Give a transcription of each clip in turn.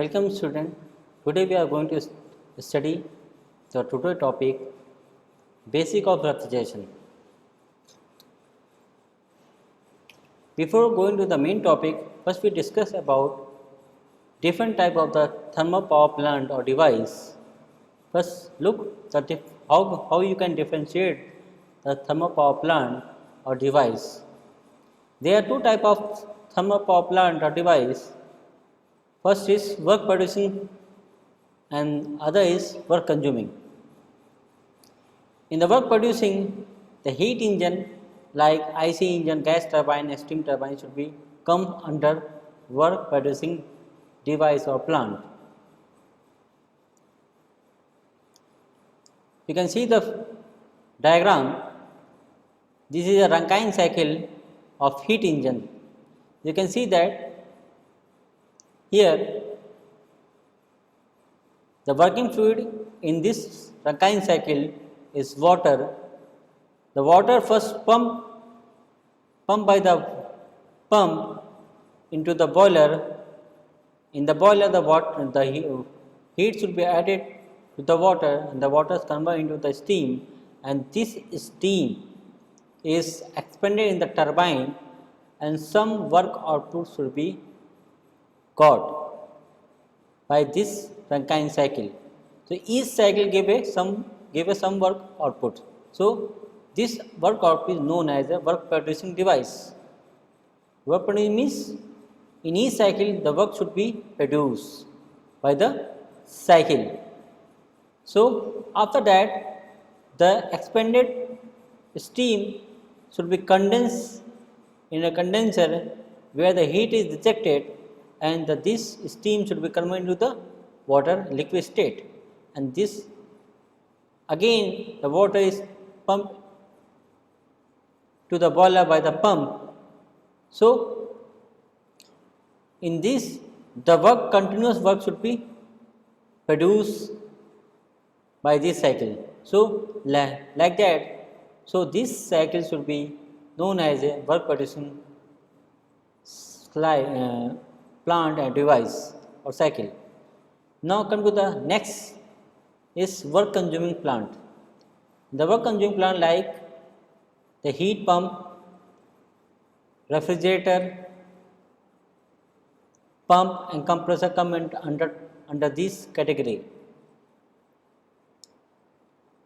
Welcome student. Today we are going to study the tutorial topic basic of refrigeration. Before going to the main topic, first we discuss about different type of the thermal power plant or device. First look the how you can differentiate the thermal power plant or device. There are two type of thermal power plant or device. First is work producing and other is work consuming. In the work producing, the heat engine like IC engine, gas turbine, steam turbine should be come under work producing device or plant. You can see the diagram. This is a Rankine cycle of heat engine. You can see that here the working fluid in this Rankine cycle is water. The water first pump by the pump into the boiler. In the boiler, the heat should be added to the water, and the water is converted into the steam, and this steam is expended in the turbine, and some work output should be got by this Rankine cycle. So each cycle give a some work output. So this work output is known as a work producing device. Work producing means in each cycle the work should be produced by the cycle. So after that the expended steam should be condensed in a condenser where the heat is ejected, and this steam should be converted into the water liquid state, and this again the water is pumped to the boiler by the pump. So in this the continuous work should be produced by this cycle. So like that, so this cycle should be known as a work producing plant and device or cycle. Now come to the next is work consuming plant. The work consuming plant like the heat pump, refrigerator, pump and compressor come under this category.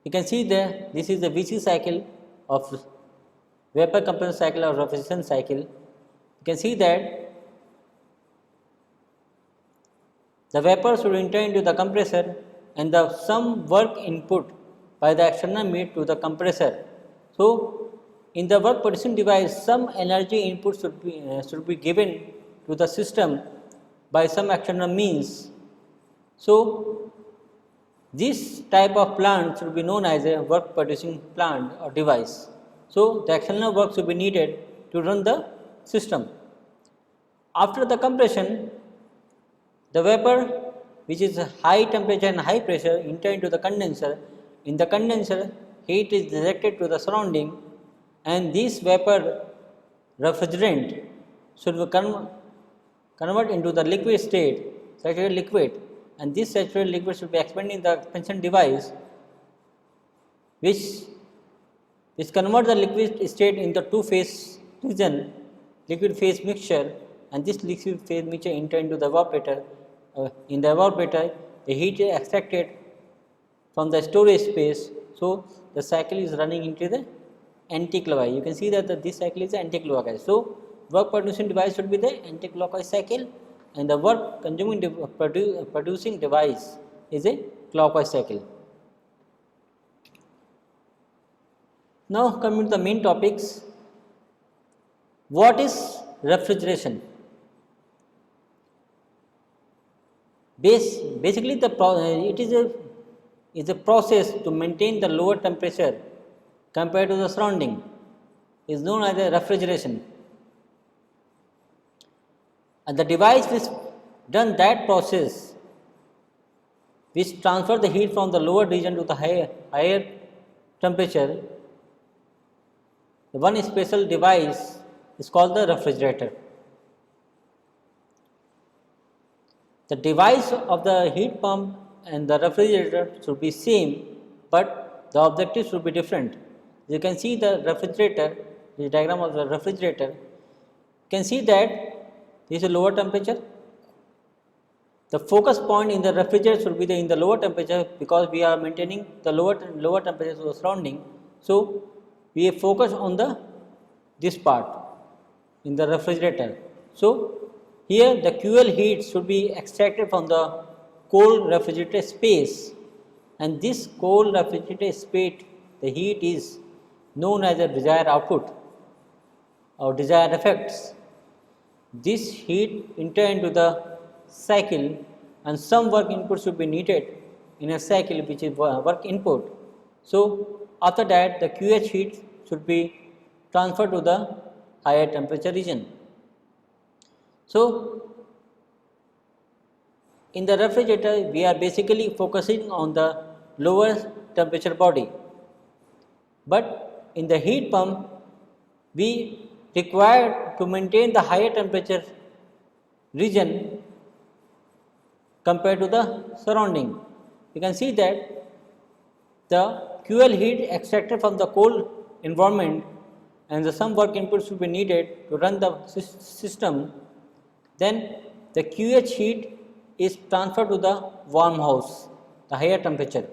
You can see there, this is the VC cycle of vapor compressor cycle or refrigeration cycle. You can see that the vapor should enter into the compressor, and some work input by the external meat to the compressor. So in the work producing device, some energy input should be given to the system by some external means. So this type of plant should be known as a work producing plant or device. So the external work should be needed to run the system. After the compression, the vapor, which is high temperature and high pressure, enter into the condenser. In the condenser, heat is directed to the surrounding, and this vapor refrigerant should be convert into the liquid state, saturated liquid, and this saturated liquid should be expanded in the expansion device, which convert the liquid state into two-phase region, liquid phase mixture, and this liquid phase mixture enter into the evaporator. In the evaporator, the heat is extracted from the storage space. So the cycle is running into the anti-clockwise. You can see that this cycle is anti-clockwise. So work producing device should be the anti-clockwise cycle, and the work consuming producing device is a clockwise cycle. Now coming to the main topics. What is refrigeration? Basically, it is a process to maintain the lower temperature compared to the surrounding. Is known as a refrigeration. And the device which done that process, which transfer the heat from the lower region to the higher temperature, the one special device is called the refrigerator. The device of the heat pump and the refrigerator should be same, but the objectives should be different. You can see the refrigerator, the diagram of the refrigerator. You can see that this is a lower temperature. The focus point in the refrigerator should be in the lower temperature, because we are maintaining the lower temperature of the surrounding. So we focus on this part in the refrigerator. So here the QL heat should be extracted from the cold refrigerator space, and this cold refrigerator space, the heat is known as a desired output or desired effects. This heat enter into the cycle, and some work input should be needed in a cycle, which is work input. So after that the QH heat should be transferred to the higher temperature region. So in the refrigerator we are basically focusing on the lower temperature body, but in the heat pump we require to maintain the higher temperature region compared to the surrounding. You can see that the QL heat extracted from the cold environment, and some work input should be needed to run the system. Then the QH heat is transferred to the warm house, the higher temperature.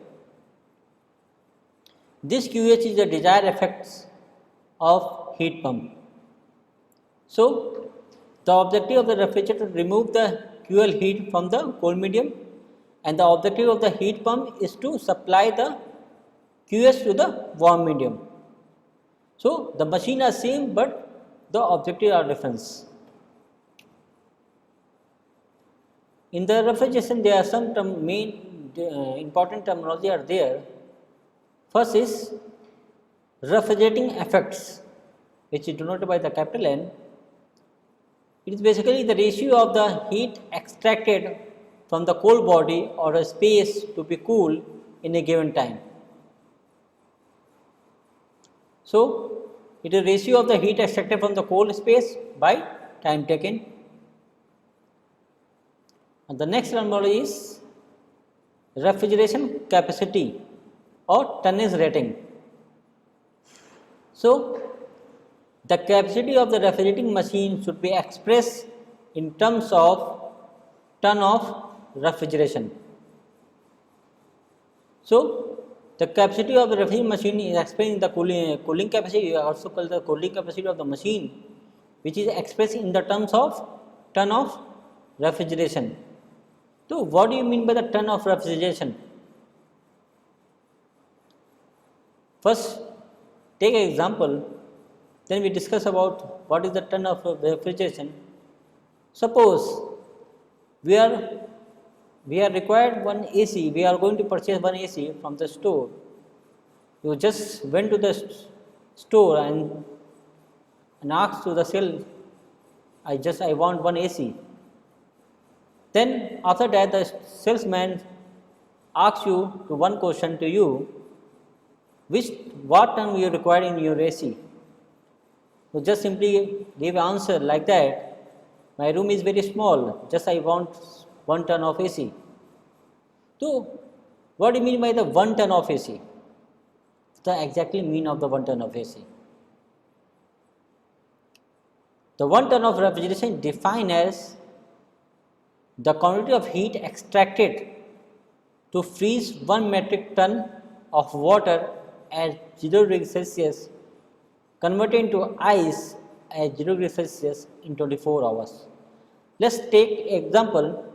This QH is the desired effects of heat pump. So the objective of the refrigerator is to remove the QL heat from the cold medium, and the objective of the heat pump is to supply the QS to the warm medium. So the machine are same, but the objective are different. In the refrigeration there are some important terminology are there. First is refrigerating effects, which is denoted by the capital N. It is basically the ratio of the heat extracted from the cold body or a space to be cool in a given time. So it is ratio of the heat extracted from the cold space by time taken. And the next terminology is refrigeration capacity or tonnage rating. So the capacity of the refrigerating machine should be expressed in terms of ton of refrigeration. So the capacity of the refrigerating machine is expressed in the cooling capacity, also called the cooling capacity of the machine, which is expressed in the terms of ton of refrigeration. So what do you mean by the ton of refrigeration? First take an example, then we discuss about what is the ton of refrigeration. Suppose we are required one AC, we are going to purchase one AC from the store. You just went to the store and asked to the sales, I want one AC. Then after that the salesman asks you to one question to you, what ton you require in your AC. So just simply give answer like that, my room is very small, just I want 1 ton of AC. So what do you mean by the 1 ton of AC? The exactly mean of the 1 ton of AC. The 1 ton of refrigeration defined as the quantity of heat extracted to freeze 1 metric ton of water at 0 degrees Celsius converted into ice at 0 degrees Celsius in 24 hours. Let us take example.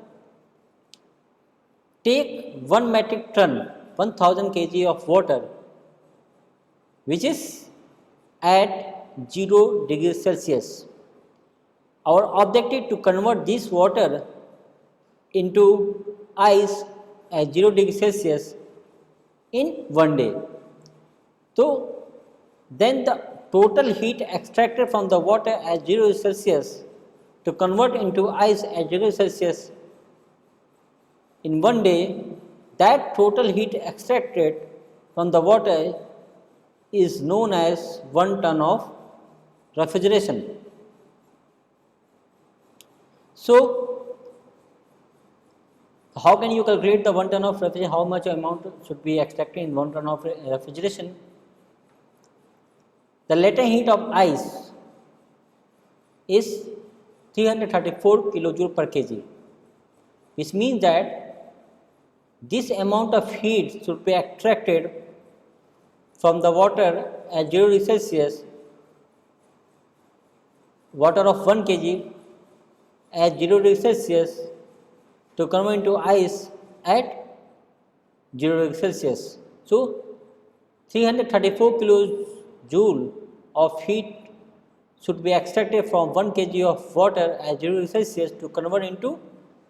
Take 1 metric ton, 1000 kg of water, which is at 0 degrees Celsius. Our objective to convert this water into ice at 0 degrees Celsius in 1 day. So then the total heat extracted from the water at 0 degrees Celsius to convert into ice at 0 degrees Celsius in 1 day, that total heat extracted from the water is known as 1 ton of refrigeration. So How can you calculate the 1 ton of refrigeration? How much amount should be extracted in 1 ton of refrigeration? The latent heat of ice is 334 kilojoule per kg, which means that this amount of heat should be extracted from the water at 0 degree Celsius, water of 1 kg at 0 degree Celsius to convert into ice at 0 degree Celsius. So, 334 kilojoule of heat should be extracted from 1 kg of water at 0 degree Celsius to convert into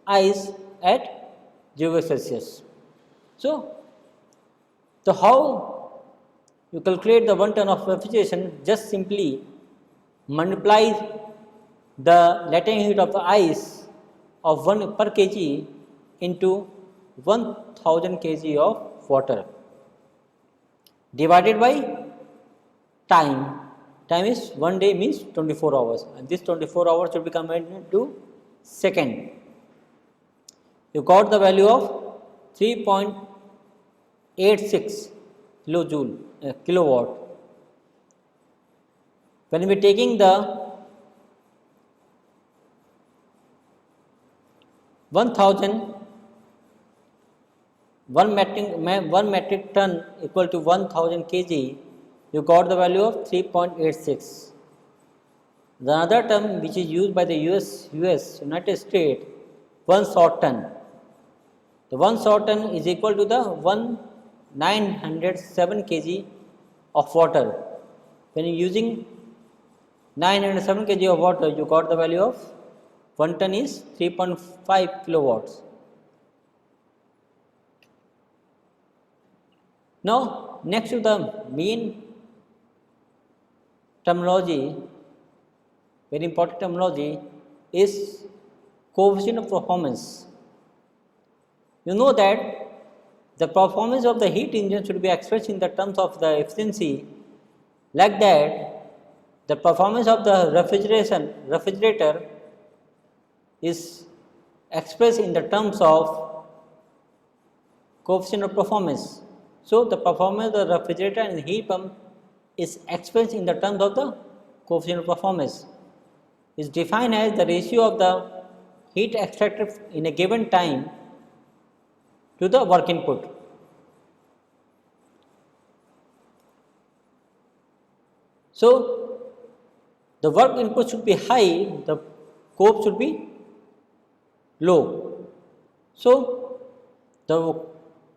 ice at 0 degree Celsius. So, how you calculate the 1 ton of refrigeration? Just simply multiply the latent heat of the ice of 1 per kg into 1000 kg of water divided by time. Time is 1 day means 24 hours, and this 24 hours should be converted into second. You got the value of 3.86 kilowatt. When we are taking the 1000 1 metric ton equal to 1000 kg, you got the value of 3.86. The other term which is used by the United States, 1 short ton. The 1 short ton is equal to the 907 kg of water. When you are using 907 kg of water, you got the value of 1 ton is 3.5 kilowatts. Now, next to the main terminology, very important terminology is coefficient of performance. You know that the performance of the heat engine should be expressed in the terms of the efficiency. Like that, the performance of the refrigerator is expressed in the terms of coefficient of performance. So, the performance of the refrigerator and the heat pump is expressed in the terms of the coefficient of performance. It is defined as the ratio of the heat extracted in a given time to the work input. So, the work input should be high, the COP should be low. So, the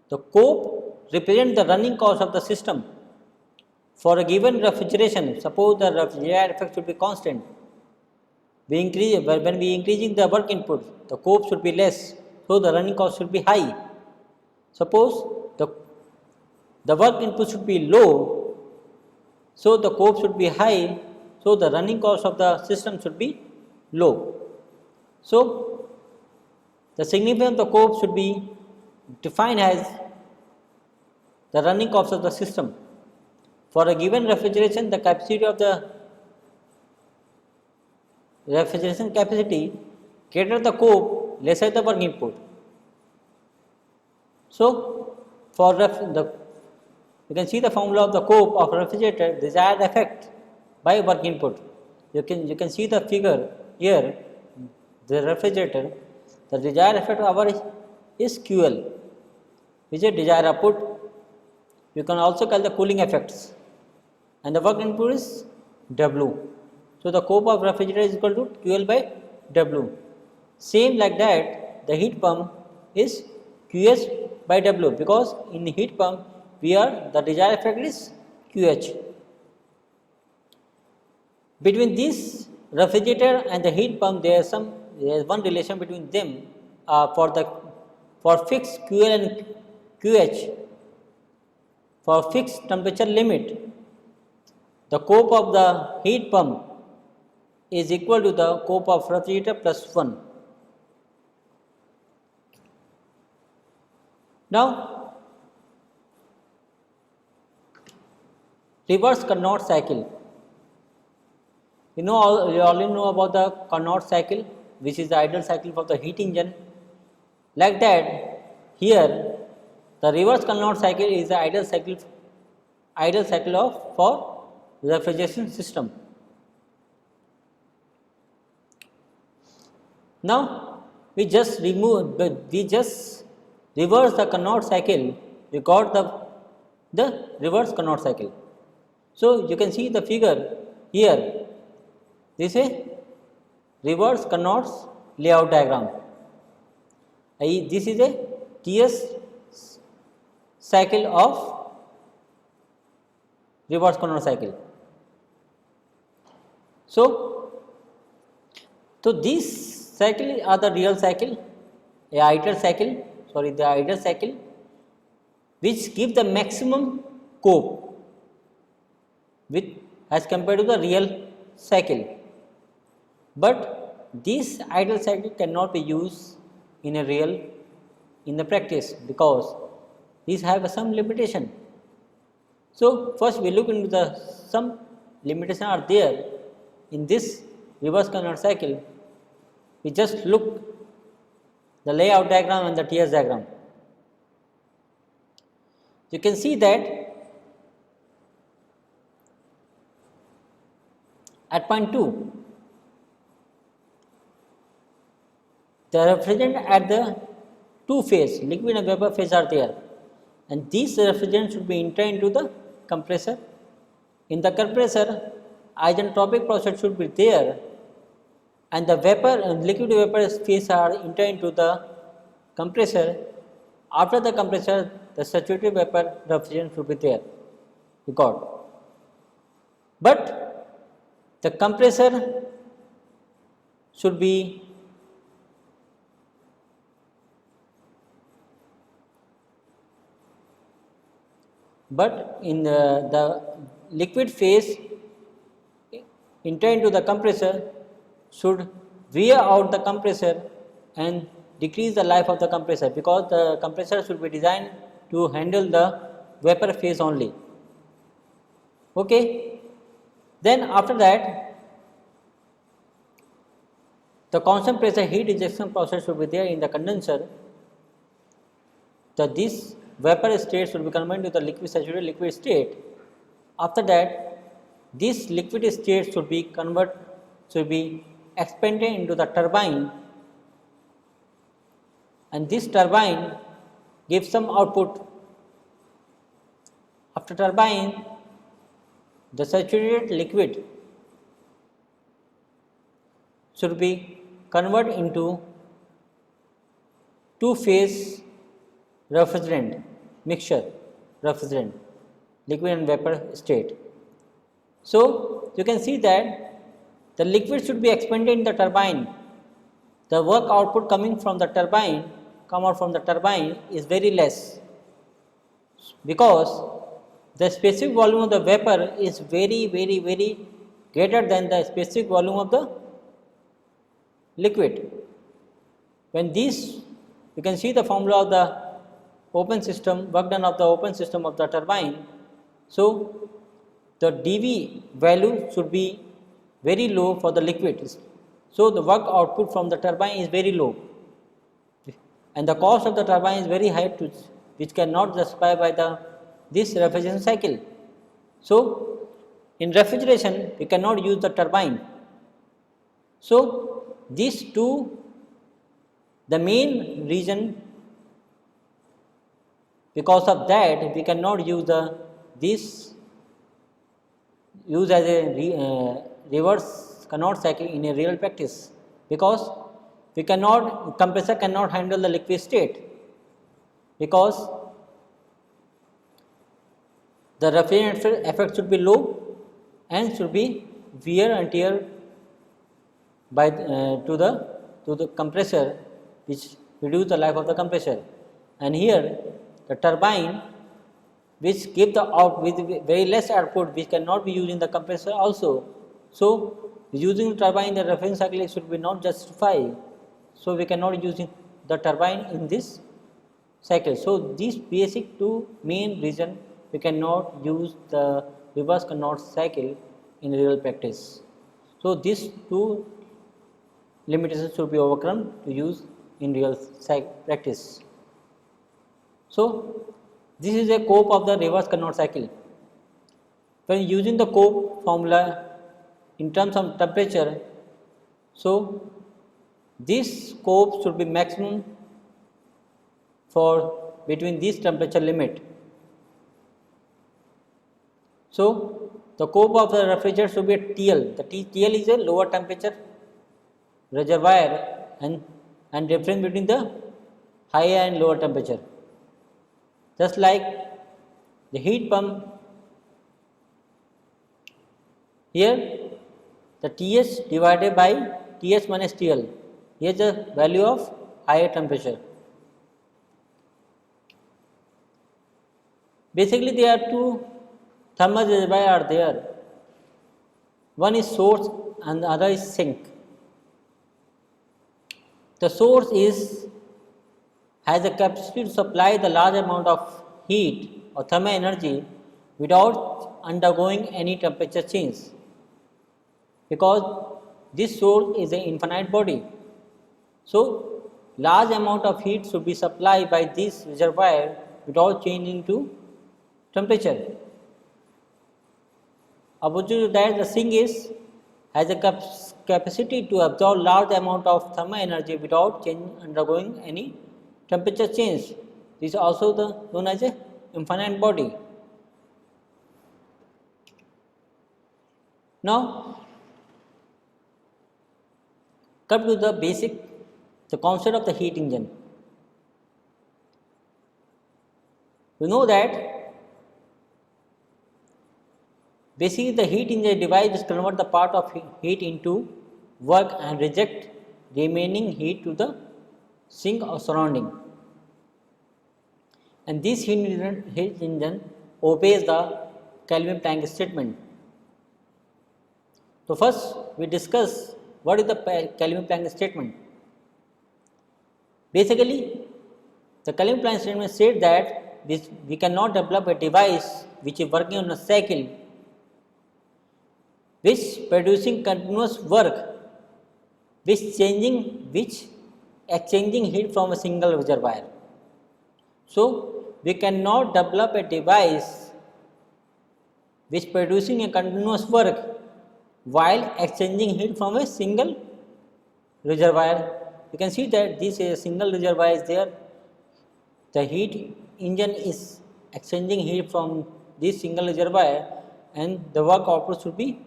COP represent the running cost of the system for a given refrigeration. Suppose the refrigerator effect should be constant. When we increasing the work input, the COP should be less, so the running cost should be high. Suppose the work input should be low, so the COP should be high, so the running cost of the system should be low. So, the significance of the COP should be defined as the running cost of the system. For a given refrigeration, the capacity of the refrigeration capacity greater the COP, lesser the work input. So, for you can see the formula of the COP of refrigerator, desired effect by work input. You can see the figure here. The refrigerator, the desired effect of our is QL, which is desired output. You can also call the cooling effects, and the work input is W. So, the COP of refrigerator is equal to QL by W. Same like that, the heat pump is QH by W, because in the heat pump the desired effect is QH. Between this refrigerator and the heat pump, there is one relation between them for fixed QL and QH. For fixed temperature limit, the COP of the heat pump is equal to the COP of refrigerator plus 1. Now, reverse Carnot cycle. You already know about the Carnot cycle, which is the ideal cycle for the heat engine. Like that, here the reverse Carnot cycle is the ideal cycle of for refrigeration system. Now we just reverse the Carnot cycle. We got the reverse Carnot cycle. So you can see the figure here. This is a reverse Carnot's layout diagram. This is a TS cycle of reverse Carnot cycle. So these cycle are the real cycle, the ideal cycle, which give the maximum scope with as compared to the real cycle. But this ideal cycle cannot be used in the practice because these have some limitation. So first we look into the some limitation are there in this reverse Carnot cycle. We just look the layout diagram and the TS diagram. You can see that at point 2, the refrigerant at the two phase, liquid and vapor phase are there, and these refrigerants should be entered into the compressor. In the compressor, isentropic process should be there, and the vapor and liquid vapor phase are entered into the compressor. After the compressor, the saturated vapor refrigerant should be there. You got. But the compressor should be in the liquid phase enter into the compressor should wear out the compressor and decrease the life of the compressor, because the compressor should be designed to handle the vapor phase only. Okay. Then after that, the constant pressure heat rejection process should be there in the condenser. This vapor state should be converted to the liquid saturated liquid state. After that, this liquid state should be expanded into the turbine, and this turbine gives some output. After turbine, the saturated liquid should be converted into two-phase refrigerant mixture, refrigerant, liquid and vapor state. So you can see that the liquid should be expanded in the turbine. The work output coming from the turbine, is very less, because the specific volume of the vapor is very greater than the specific volume of the liquid. When these, you can see the formula of the open system, work done of the open system of the turbine. So the dV value should be very low for the liquid. So the work output from the turbine is very low, and the cost of the turbine is very high, which cannot justify by this refrigeration cycle. So in refrigeration we cannot use the turbine. So these two, the main reason, because of that we cannot use as a reverse Carnot cycle in a real practice, because compressor cannot handle the liquid state, because the refrigerant effect should be low and should be wear and tear by to the compressor, which reduce the life of the compressor. And here the turbine, which give the out with very less output, which cannot be used in the compressor also. So using the turbine in the refrigeration cycle should be not justified. So we cannot use the turbine in this cycle. So these basic two main reason we cannot use the reverse Carnot cycle in real practice. So these two limitations should be overcome to use in real practice. So, this is a Cope of the reverse Carnot cycle. When using the Cope formula in terms of temperature, so this Cope should be maximum for between this temperature limit. So, the Cope of the refrigerator should be at TL. The TL is a lower temperature reservoir and difference between the higher and lower temperature. Just like the heat pump, here the TH divided by TH minus TL. Here is the value of higher temperature. Basically, there are two thermal reservoirs are there. One is source and the other is sink. The source has the capacity to supply the large amount of heat or thermal energy without undergoing any temperature change, because this source is an infinite body. So, large amount of heat should be supplied by this reservoir without changing to temperature. Opposite to that, the sink has a capacity to absorb large amount of thermal energy without undergoing any temperature change. This is also known as a infinite body. Now, come to the concept of the heat engine. We know that basically the heat engine device is convert the part of heat into work and reject remaining heat to the sink or surrounding. And this heat engine obeys the Kelvin-Planck statement. So, first we discuss what is the Kelvin-Planck statement. Basically, the Kelvin-Planck statement said that we cannot develop a device which is working on a cycle which producing continuous work which exchanging heat from a single reservoir. So, we cannot develop a device which producing a continuous work while exchanging heat from a single reservoir. You can see that this is a single reservoir is there. The heat engine is exchanging heat from this single reservoir and the work output should be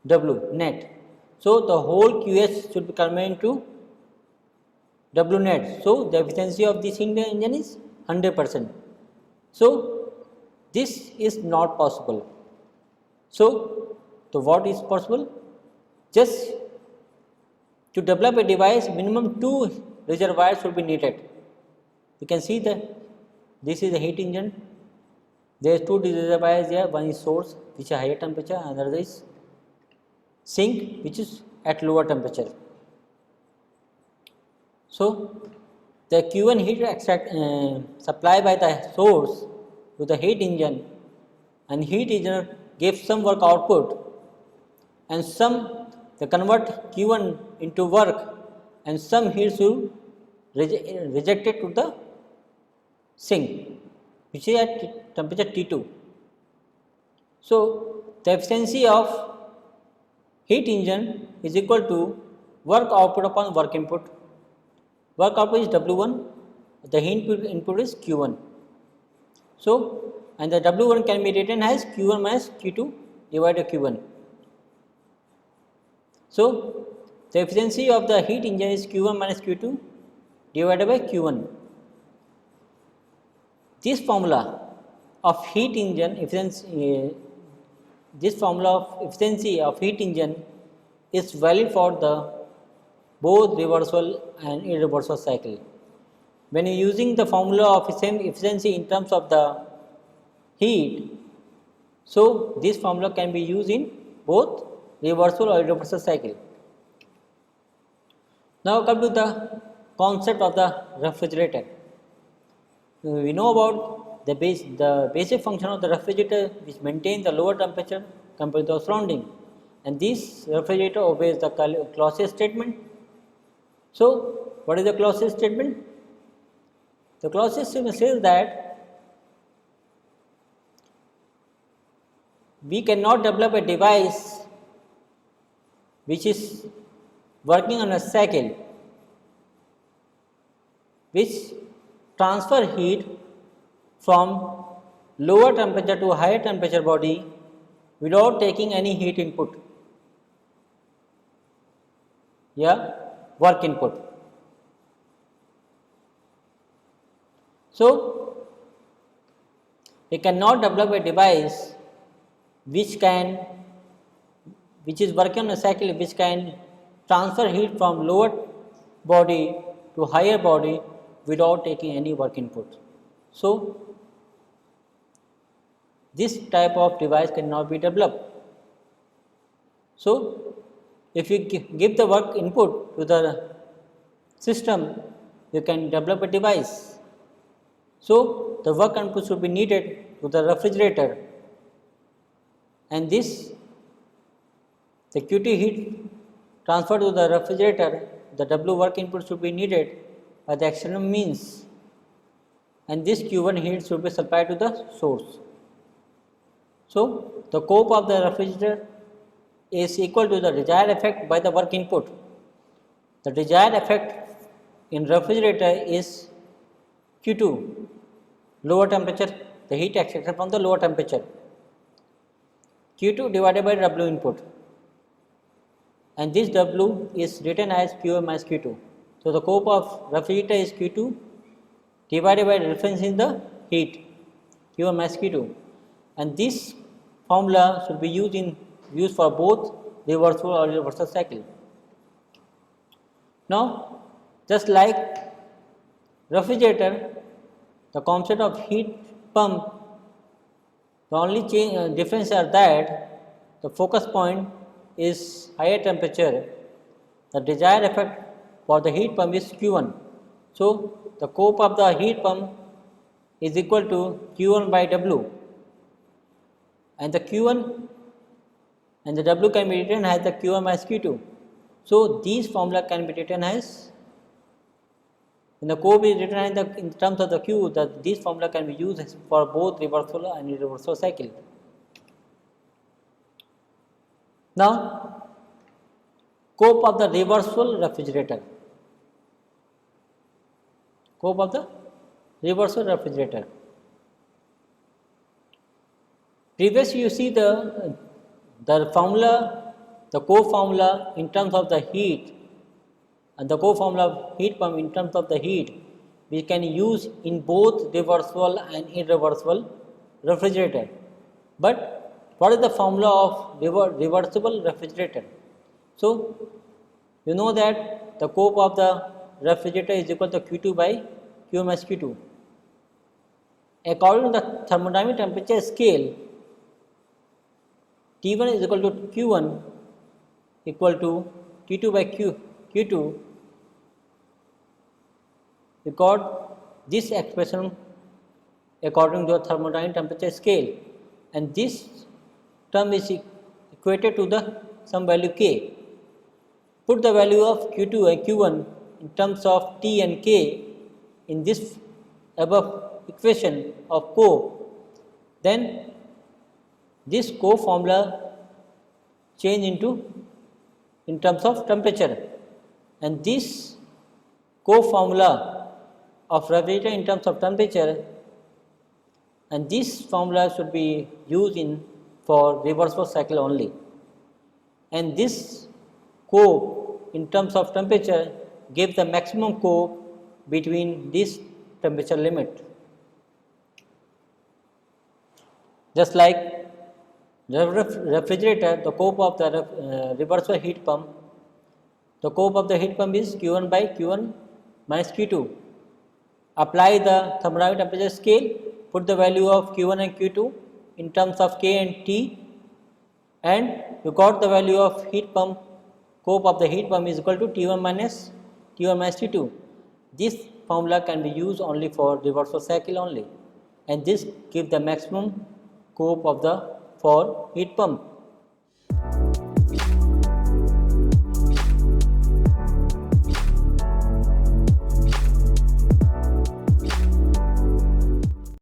W net. So, the whole QH should be converted to W net. So, the efficiency of this engine is 100%. So, this is not possible. So, what is possible? Just to develop a device, minimum 2 reservoirs should be needed. You can see that this is a heat engine. There are 2 reservoirs here. One is source, which is higher temperature, and another is sink, which is at lower temperature. So, the Q1 heat supplied by the source to the heat engine, and heat engine gives some work output, and they convert Q1 into work, and some heat should rejected to the sink, which is at temperature T2. So, the efficiency of heat engine is equal to work output upon work input. Work output is W1, the heat input is Q1. So, and the W1 can be written as Q1 minus Q2 divided by Q1. So, the efficiency of the heat engine is Q1 minus Q2 divided by Q1. This formula of heat engine efficiency, this formula of efficiency of heat engine is valid for the both reversible and irreversible cycle. When you are using the formula of efficiency in terms of the heat, so this formula can be used in both reversible or irreversible cycle. Now come to the concept of the refrigerator. We know about the basic function of the refrigerator, which maintains the lower temperature compared to the surrounding, and this refrigerator obeys the Clausius statement. So, what is the Clausius statement? The Clausius statement says that we cannot develop a device which is working on a cycle which transfer heat from lower temperature to higher temperature body without taking any heat input, work input. So, we cannot develop a device which is working on a cycle which can transfer heat from lower body to higher body without taking any work input. So, this type of device cannot be developed. So, if you give the work input to the system, you can develop a device. So, the work input should be needed to the refrigerator, and this the Qt heat transferred to the refrigerator, the W work input should be needed by the external means, and this Q1 heat should be supplied to the source. So, the cope of the refrigerator is equal to the desired effect by the work input. The desired effect in refrigerator is Q2, lower temperature, the heat extracted from the lower temperature, Q2 divided by W input, and this W is written as Q1 minus Q2. So, the cope of refrigerator is Q2 divided by the difference in the heat, Q1 minus Q2, and this formula should be used for both reversible or reversal cycle. Now, just like refrigerator, the concept of heat pump, the only difference are that the focus point is higher temperature. The desired effect for the heat pump is Q1. So, the cope of the heat pump is equal to Q1 by W, and the Q1 and the W can be written as the Q1 minus Q2. So, these formula can be written as, when the cope is written in terms of the Q, that this formula can be used for both reversible and irreversible cycle. Now, cope of the reversible refrigerator. Cope of the reversible refrigerator. Previously, you see the formula, the cope formula in terms of the heat, and the cope formula of heat pump in terms of the heat, we can use in both reversible and irreversible refrigerator. But what is the formula of reversible refrigerator? So, you know that the cope of the refrigerator is equal to Q2 by Q minus Q2. According to the thermodynamic temperature scale, T1 is equal to Q1 equal to T2 by Q2. We got this expression according to the thermodynamic temperature scale, and this term is equated to the some value K. Put the value of Q2 and Q1 in terms of T and K in this above equation of cope, then this cope formula change in terms of temperature, and this cope formula of refrigerator in terms of temperature, and this formula should be used for reversible cycle only, and this cope in terms of temperature gives the maximum cope between this temperature limit. Just like refrigerator, the cope of the reversible heat pump, the cope of the heat pump is Q1 by Q1 minus Q2. Apply the thermodynamic temperature scale, put the value of Q1 and Q2 in terms of K and T, and you got the value of heat pump, cope of the heat pump is equal to T1 minus T2. This formula can be used only for reversible cycle only, and this gives the maximum cope of the for heat pump.